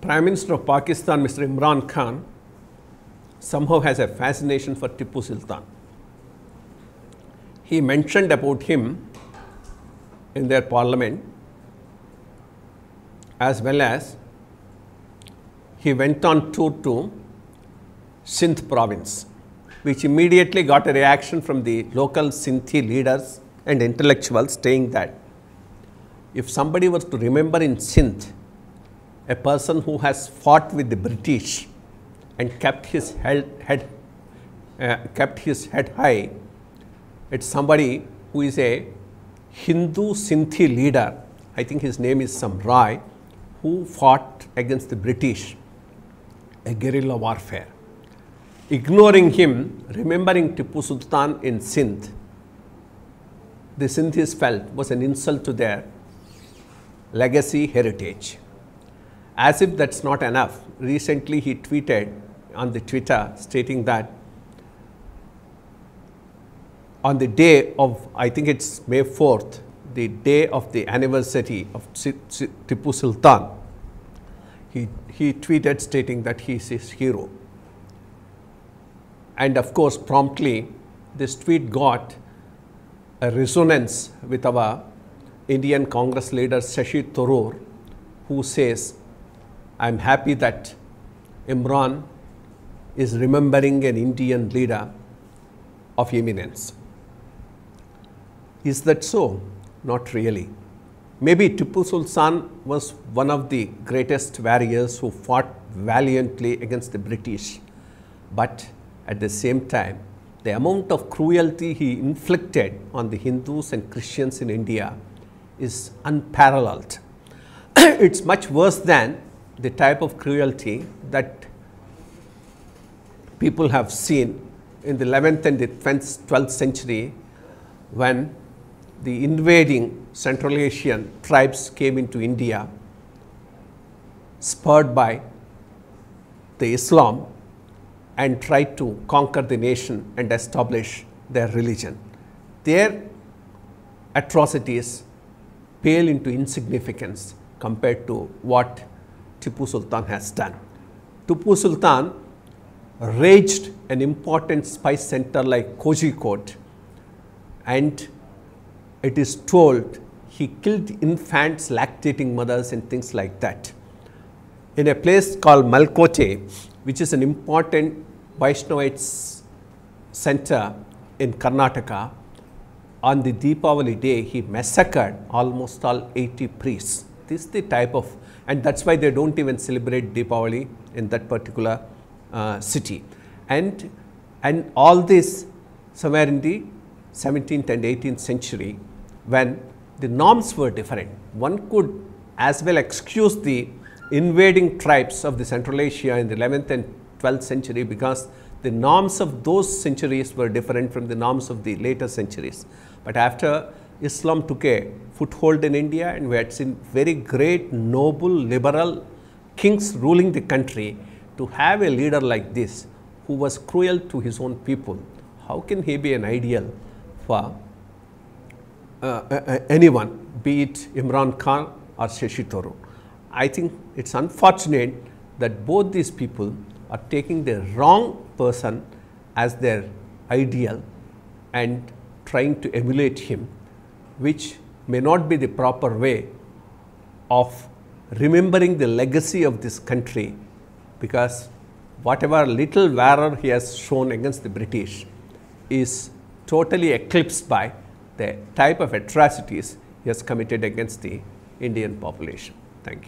Prime Minister of Pakistan, Mr. Imran Khan, somehow has a fascination for Tipu Sultan. He mentioned about him in their parliament, as well as he went on tour to Sindh province, which immediately got a reaction from the local Sindhi leaders and intellectuals, saying that if somebody was to remember in Sindh a person who has fought with the British and kept his head high, it's somebody who is a Hindu Sindhi leader. I think his name is some Rai, who fought against the British, a guerrilla warfare. Ignoring him, remembering Tipu Sultan in Sindh, the Sindhis felt was an insult to their legacy heritage. As if that's not enough, recently he tweeted on the Twitter stating that on the day of, I think it's May 4th, the day of the anniversary of Tipu Sultan, he tweeted stating that he is his hero. And of course, promptly, this tweet got a resonance with our Indian Congress leader Shashi Tharoor, who says, I'm happy that Imran is remembering an Indian leader of eminence. Is that so? Not really. Maybe Tipu Sultan was one of the greatest warriors who fought valiantly against the British, but at the same time, the amount of cruelty he inflicted on the Hindus and Christians in India is unparalleled. It's much worse than the type of cruelty that people have seen in the 11th and the 12th century, when the invading Central Asian tribes came into India, spurred by the Islam, and tried to conquer the nation and establish their religion. Their atrocities pale into insignificance compared to what Tipu Sultan has done. Tipu Sultan razed an important spice center like Kozhikode, and it is told he killed infants, lactating mothers and things like that. In a place called Malkote, which is an important Vaishnavite center in Karnataka, on the Deepavali day, he massacred almost all 80 priests. This is the type of, and that's why they don't even celebrate Deepavali in that particular city. And all this somewhere in the 17th and 18th century, when the norms were different. One could as well excuse the invading tribes of the Central Asia in the 11th and 12th century, because the norms of those centuries were different from the norms of the later centuries. But after Islam took a foothold in India, and we had seen very great, noble, liberal kings ruling the country, to have a leader like this who was cruel to his own people, how can he be an ideal for anyone, be it Imran Khan or Shashi Tharoor? I think it's unfortunate that both these people are taking the wrong person as their ideal and trying to emulate him, which may not be the proper way of remembering the legacy of this country, because whatever little valor he has shown against the British is totally eclipsed by the type of atrocities he has committed against the Indian population. Thank you.